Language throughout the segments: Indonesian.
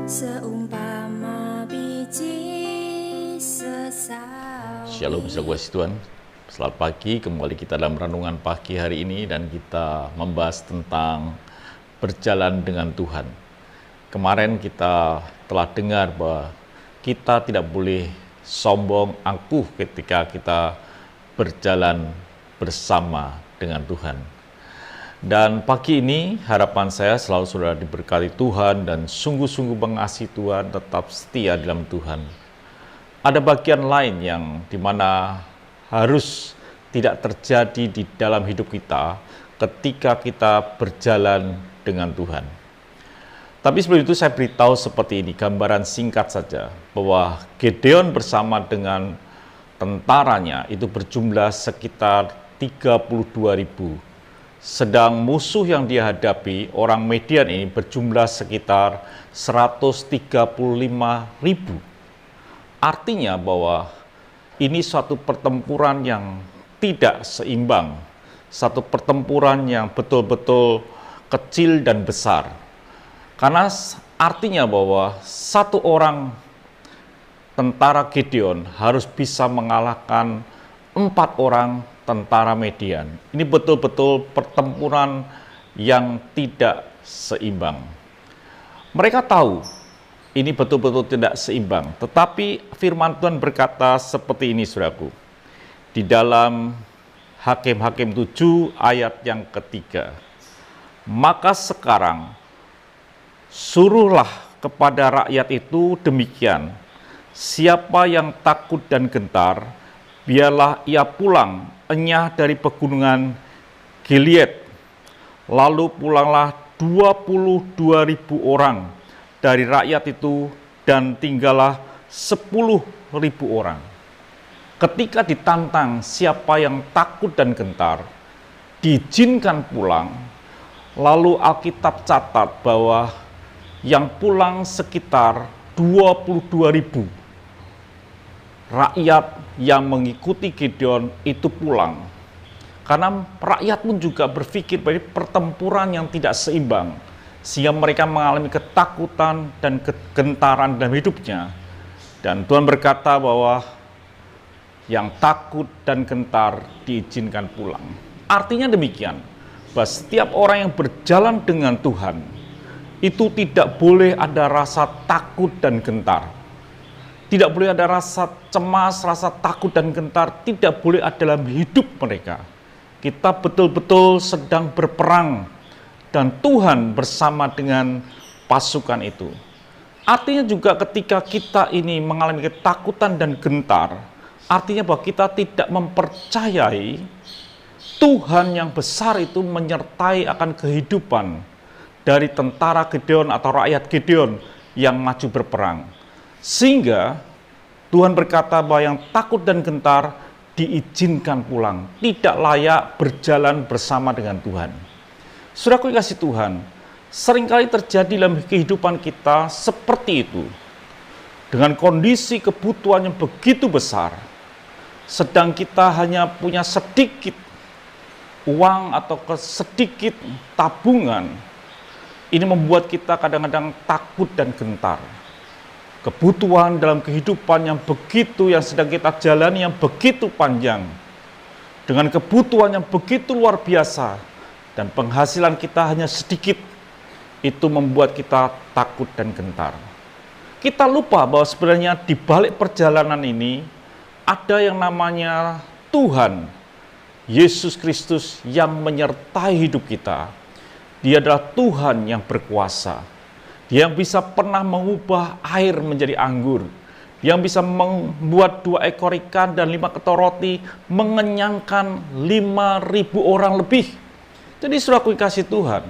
seumpama biji sesawi. Shalom, saudara kasih Tuhan. Selamat pagi, kembali kita dalam renungan pagi hari ini dan kita membahas tentang berjalan dengan Tuhan. Kemarin kita telah dengar bahwa kita tidak boleh sombong, angkuh ketika kita berjalan bersama dengan Tuhan. Dan pagi ini harapan saya selalu saudara diberkati Tuhan dan sungguh-sungguh mengasihi Tuhan, tetap setia dalam Tuhan. Ada bagian lain yang dimana harus tidak terjadi di dalam hidup kita ketika kita berjalan dengan Tuhan. Tapi sebelum itu saya beritahu seperti ini, gambaran singkat saja, bahwa Gideon bersama dengan tentaranya itu berjumlah sekitar 32.000. Sedang musuh yang dia hadapi, orang Median ini berjumlah sekitar 135.000. Artinya bahwa ini suatu pertempuran yang tidak seimbang, satu pertempuran yang betul-betul kecil dan besar. Karena artinya bahwa satu orang tentara Gideon harus bisa mengalahkan 4 orang tentara Median. Ini betul-betul pertempuran yang tidak seimbang. Mereka tahu ini betul-betul tidak seimbang. Tetapi firman Tuhan berkata seperti ini, saudaraku. Di dalam Hakim-Hakim 7 ayat yang ketiga. Maka sekarang suruhlah kepada rakyat itu demikian. Siapa yang takut dan gentar, biarlah ia pulang enyah dari pegunungan Gilead. Lalu pulanglah 22.000 orang dari rakyat itu dan tinggallah 10.000 orang. Ketika ditantang siapa yang takut dan gentar, diizinkan pulang. Lalu Alkitab catat bahwa yang pulang sekitar 22.000. Rakyat yang mengikuti Gideon itu pulang. Karena rakyat pun juga berpikir bahwa pertempuran yang tidak seimbang, sehingga mereka mengalami ketakutan dan kegentaran dalam hidupnya. Dan Tuhan berkata bahwa yang takut dan gentar diizinkan pulang. Artinya demikian, bahwa setiap orang yang berjalan dengan Tuhan, itu tidak boleh ada rasa takut dan gentar. Tidak boleh ada rasa cemas, rasa takut dan gentar, tidak boleh ada dalam hidup mereka. Kita betul-betul sedang berperang dan Tuhan bersama dengan pasukan itu. Artinya juga ketika kita ini mengalami ketakutan dan gentar, artinya bahwa kita tidak mempercayai Tuhan yang besar itu menyertai akan kehidupan dari tentara Gideon atau rakyat Gideon yang maju berperang. Sehingga Tuhan berkata bahwa yang takut dan gentar diizinkan pulang, tidak layak berjalan bersama dengan Tuhan. Saudaraku yang kasih Tuhan, seringkali terjadi dalam kehidupan kita seperti itu. Dengan kondisi kebutuhan yang begitu besar, sedang kita hanya punya sedikit uang atau sedikit tabungan, ini membuat kita kadang-kadang takut dan gentar. Kebutuhan dalam kehidupan yang sedang kita jalani yang begitu panjang, dengan kebutuhan yang begitu luar biasa, dan penghasilan kita hanya sedikit, itu membuat kita takut dan gentar. Kita lupa bahwa sebenarnya di balik perjalanan ini, ada yang namanya Tuhan, Yesus Kristus yang menyertai hidup kita. Dia adalah Tuhan yang berkuasa. Dia yang bisa pernah mengubah air menjadi anggur. Dia yang bisa membuat 2 ekor ikan dan 5 ketol roti mengenyangkan 5.000 orang lebih. Jadi saudaraku kasih Tuhan,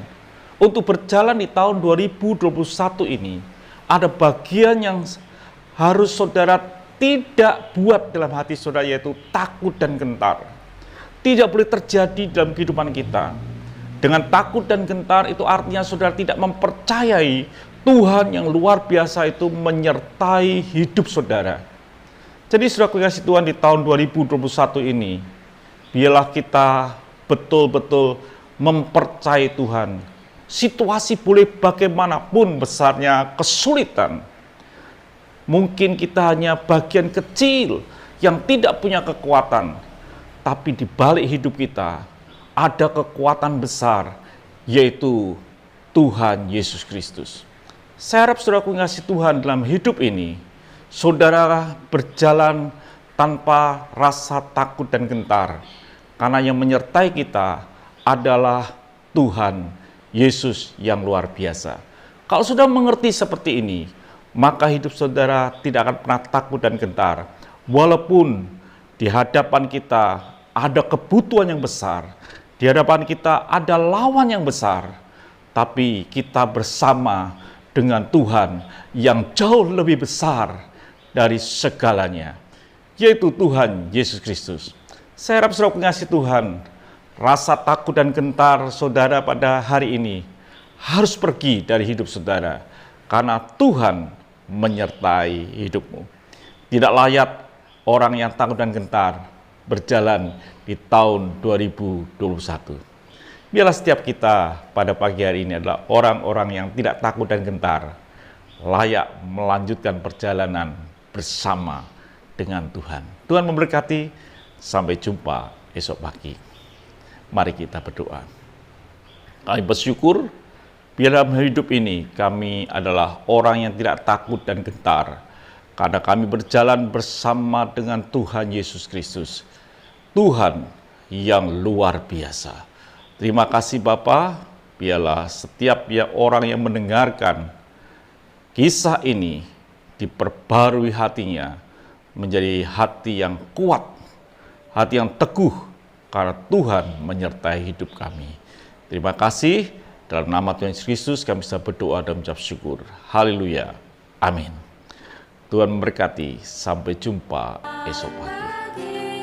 untuk berjalan di tahun 2021 ini, ada bagian yang harus saudara tidak buat dalam hati saudara, yaitu takut dan gentar. Tidak boleh terjadi dalam kehidupan kita. Dengan takut dan gentar itu artinya saudara tidak mempercayai Tuhan yang luar biasa itu menyertai hidup saudara. Jadi saudaraku kasih Tuhan, di tahun 2021 ini, biarlah kita betul-betul mempercayai Tuhan situasi boleh bagaimanapun besarnya kesulitan. Mungkin kita hanya bagian kecil yang tidak punya kekuatan, tapi di balik hidup kita ada kekuatan besar, yaitu Tuhan Yesus Kristus. Saya harap saudara mengasihi Tuhan dalam hidup ini, saudara berjalan tanpa rasa takut dan gentar, karena yang menyertai kita adalah Tuhan Yesus yang luar biasa. Kalau sudah mengerti seperti ini, maka hidup saudara tidak akan pernah takut dan gentar. Walaupun di hadapan kita ada kebutuhan yang besar, di hadapan kita ada lawan yang besar, tapi kita bersama dengan Tuhan yang jauh lebih besar dari segalanya, yaitu Tuhan Yesus Kristus. Saya harap saudara mengasihi Tuhan, rasa takut dan gentar saudara pada hari ini harus pergi dari hidup saudara, karena Tuhan menyertai hidupmu. Tidak layak orang yang takut dan gentar berjalan di tahun 2021. Biarlah setiap kita pada pagi hari ini adalah orang-orang yang tidak takut dan gentar, layak melanjutkan perjalanan bersama dengan Tuhan. Tuhan memberkati, sampai jumpa esok pagi. Mari kita berdoa. Kami bersyukur, biar dalam hidup ini kami adalah orang yang tidak takut dan gentar, karena kami berjalan bersama dengan Tuhan Yesus Kristus, Tuhan yang luar biasa. Terima kasih Bapa, biarlah setiap orang yang mendengarkan kisah ini diperbarui hatinya, menjadi hati yang kuat, hati yang teguh, karena Tuhan menyertai hidup kami. Terima kasih, dalam nama Tuhan Yesus Kristus kami bisa berdoa dan mengucap syukur. Haleluya. Amin. Tuhan memberkati, sampai jumpa esok pagi.